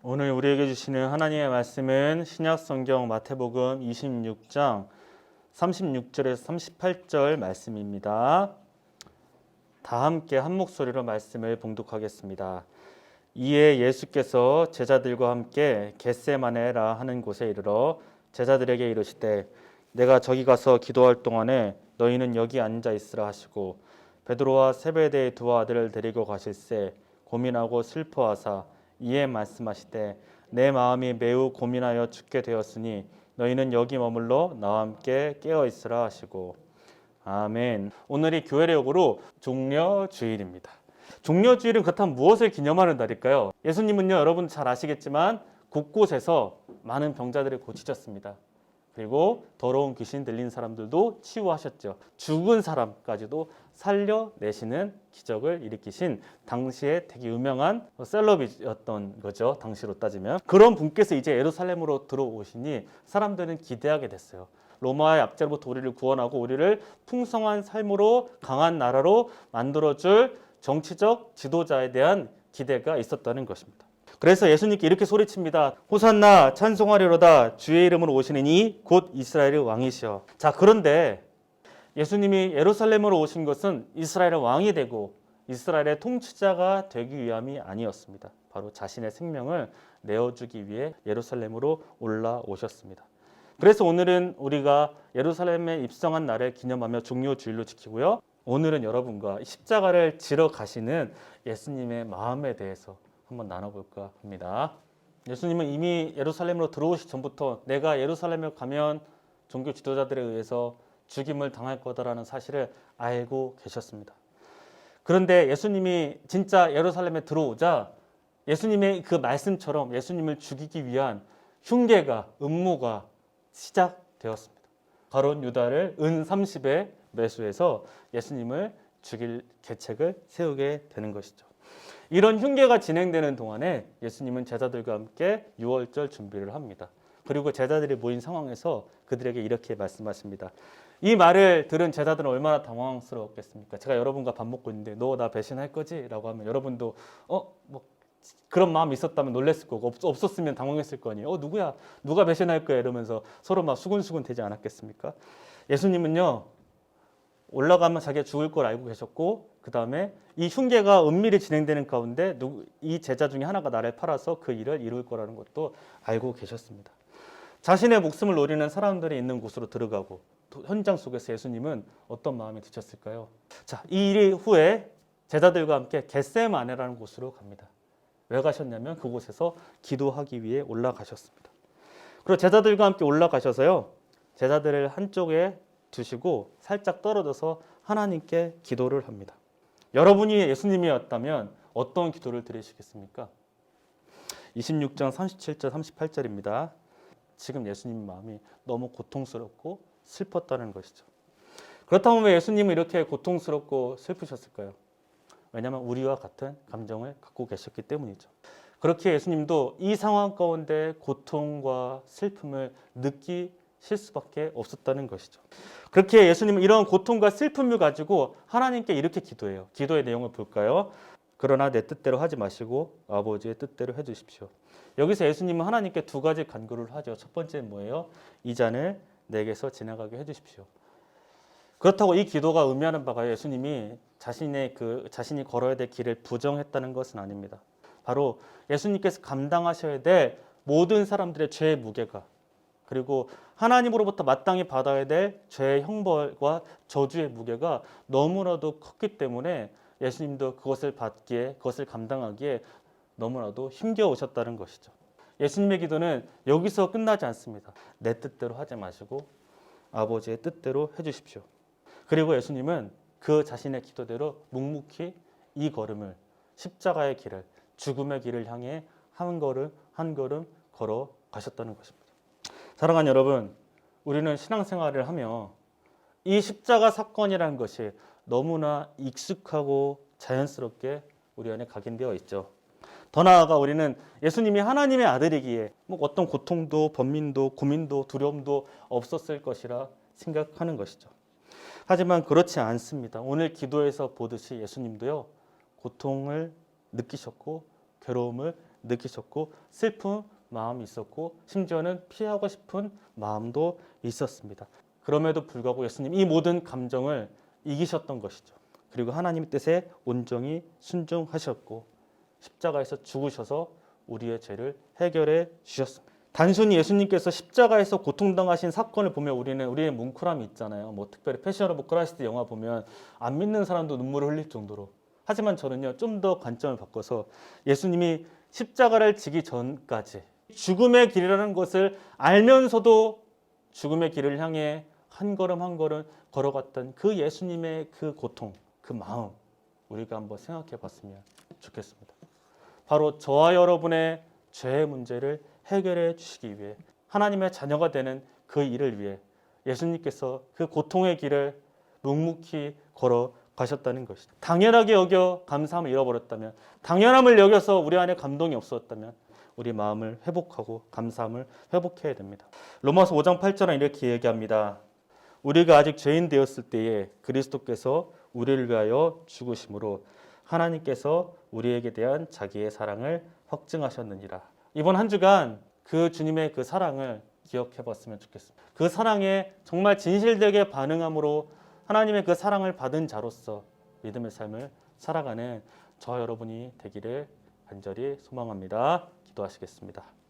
오늘 우리에게 주시는 하나님의 말씀은 신약성경 마태복음 26장 36절에서 38절 말씀입니다. 다 함께 한 목소리로 말씀을 봉독하겠습니다. 이에 예수께서 제자들과 함께 겟세마네라 하는 곳에 이르러 제자들에게 이르시되 내가 저기 가서 기도할 동안에 너희는 여기 앉아 있으라 하시고 베드로와 세베대의 두 아들을 데리고 가실새 고민하고 슬퍼하사 이에 말씀하시되 내 마음이 매우 고민하여 죽게 되었으니 너희는 여기 머물러 나와 함께 깨어 있으라 하시고 아멘. 오늘이 교회력으로 종려주일입니다. 종려주일은 그렇다면 무엇을 기념하는 날일까요? 예수님은요, 여러분 잘 아시겠지만 곳곳에서 많은 병자들을 고치셨습니다. 그리고 더러운 귀신 들린 사람들도 치유하셨죠. 죽은 사람까지도 살려내시는 기적을 일으키신 당시에 되게 유명한 셀럽이었던 거죠. 당시로 따지면. 그런 분께서 이제 예루살렘으로 들어오시니 사람들은 기대하게 됐어요. 로마의 압제로부터 우리를 구원하고 우리를 풍성한 삶으로 강한 나라로 만들어줄 정치적 지도자에 대한 기대가 있었다는 것입니다. 그래서 예수님께 이렇게 소리칩니다. 호산나 찬송하리로다 주의 이름으로 오시는 이 곧 이스라엘의 왕이시여. 자, 그런데 예수님이 예루살렘으로 오신 것은 이스라엘의 왕이 되고 이스라엘의 통치자가 되기 위함이 아니었습니다. 바로 자신의 생명을 내어주기 위해 예루살렘으로 올라오셨습니다. 그래서 오늘은 우리가 예루살렘에 입성한 날을 기념하며 종려주일로 지키고요. 오늘은 여러분과 십자가를 지러 가시는 예수님의 마음에 대해서 한번 나눠볼까 합니다. 예수님은 이미 예루살렘으로 들어오시기 전부터 내가 예루살렘에 가면 종교 지도자들에 의해서 죽임을 당할 거다라는 사실을 알고 계셨습니다. 그런데 예수님이 진짜 예루살렘에 들어오자 예수님의 그 말씀처럼 예수님을 죽이기 위한 흉계가 음모가 시작되었습니다. 가룟 유다를 은 30에 매수해서 예수님을 죽일 계책을 세우게 되는 것이죠. 이런 흉계가 진행되는 동안에 예수님은 제자들과 함께 유월절 준비를 합니다. 그리고 제자들이 모인 상황에서 그들에게 이렇게 말씀하십니다. 이 말을 들은 제자들은 얼마나 당황스러웠겠습니까? 제가 여러분과 밥 먹고 있는데 너 나 배신할 거지? 라고 하면 여러분도 그런 마음이 있었다면 놀랬을 거고 없었으면 당황했을 거 아니에요. 누구야? 누가 배신할 거야? 이러면서 서로 막 수근수근 되지 않았겠습니까? 예수님은요. 올라가면 자기가 죽을 걸 알고 계셨고 그 다음에 이 흉계가 은밀히 진행되는 가운데 이 제자 중에 하나가 나를 팔아서 그 일을 이룰 거라는 것도 알고 계셨습니다. 자신의 목숨을 노리는 사람들이 있는 곳으로 들어가고 현장 속에서 예수님은 어떤 마음이 드셨을까요? 자, 이 일 후에 제자들과 함께 겟세마네라는 곳으로 갑니다. 왜 가셨냐면 그곳에서 기도하기 위해 올라가셨습니다. 그리고 제자들과 함께 올라가셔서요. 제자들을 한쪽에 두시고 살짝 떨어져서 하나님께 기도를 합니다. 여러분이 예수님이었다면 어떤 기도를 드리시겠습니까? 26장 37절 38절입니다. 지금 예수님 마음이 너무 고통스럽고 슬펐다는 것이죠. 그렇다면 왜 예수님은 이렇게 고통스럽고 슬프셨을까요? 왜냐하면 우리와 같은 감정을 갖고 계셨기 때문이죠. 그렇게 예수님도 이 상황 가운데 고통과 슬픔을 느끼실 수밖에 없었다는 것이죠. 그렇게 예수님은 이런 고통과 슬픔을 가지고 하나님께 이렇게 기도해요. 기도의 내용을 볼까요? 그러나 내 뜻대로 하지 마시고 아버지의 뜻대로 해주십시오. 여기서 예수님은 하나님께 두 가지 간구를 하죠. 첫 번째는 뭐예요? 이 잔을 내게서 지나가게 해주십시오. 그렇다고 이 기도가 의미하는 바가 예수님이 자신이 걸어야 될 길을 부정했다는 것은 아닙니다. 바로 예수님께서 감당하셔야 될 모든 사람들의 죄의 무게가 그리고 하나님으로부터 마땅히 받아야 될 죄의 형벌과 저주의 무게가 너무나도 컸기 때문에 예수님도 그것을 받기에 그것을 감당하기에 너무나도 힘겨우셨다는 것이죠. 예수님의 기도는 여기서 끝나지 않습니다. 내 뜻대로 하지 마시고 아버지의 뜻대로 해주십시오. 그리고 예수님은 그 자신의 기도대로 묵묵히 이 걸음을 십자가의 길을 죽음의 길을 향해 한 걸음 한 걸음 걸어 가셨다는 것입니다. 사랑하는 여러분, 우리는 신앙생활을 하며 이 십자가 사건이라는 것이 너무나 익숙하고 자연스럽게 우리 안에 각인되어 있죠. 더 나아가 우리는 예수님이 하나님의 아들이기에 어떤 고통도 번민도 고민도 두려움도 없었을 것이라 생각하는 것이죠. 하지만 그렇지 않습니다. 오늘 기도에서 보듯이 예수님도요 고통을 느끼셨고 괴로움을 느끼셨고 슬픈 마음이 있었고 심지어는 피하고 싶은 마음도 있었습니다. 그럼에도 불구하고 예수님 이 모든 감정을 이기셨던 것이죠. 그리고 하나님의 뜻에 온전히 순종하셨고 십자가에서 죽으셔서 우리의 죄를 해결해 주셨습니다. 단순히 예수님께서 십자가에서 고통당하신 사건을 보면 우리의 뭉클함이 있잖아요. 뭐 특별히 패션 오브 크라이스트 영화 보면 안 믿는 사람도 눈물을 흘릴 정도로. 하지만 저는요 좀 더 관점을 바꿔서 예수님이 십자가를 지기 전까지 죽음의 길이라는 것을 알면서도 죽음의 길을 향해 한 걸음 한 걸음 걸어갔던 그 예수님의 그 고통, 그 마음 우리가 한번 생각해 봤으면 좋겠습니다. 바로 저와 여러분의 죄의 문제를 해결해 주시기 위해 하나님의 자녀가 되는 그 일을 위해 예수님께서 그 고통의 길을 묵묵히 걸어가셨다는 것이죠. 당연하게 여겨 감사함을 잃어버렸다면, 당연함을 여겨서 우리 안에 감동이 없었다면 우리 마음을 회복하고 감사함을 회복해야 됩니다. 로마서 5장 8절은 이렇게 얘기합니다. 우리가 아직 죄인 되었을 때에 그리스도께서 우리를 위하여 죽으심으로 하나님께서 우리에게 대한 자기의 사랑을 확증하셨느니라. 이번 한 주간 그 주님의 그 사랑을 기억해 봤으면 좋겠습니다. 그 사랑에 정말 진실되게 반응함으로 하나님의 그 사랑을 받은 자로서 믿음의 삶을 살아가는 저 여러분이 되기를 간절히 소망합니다. 기도하시겠습니다.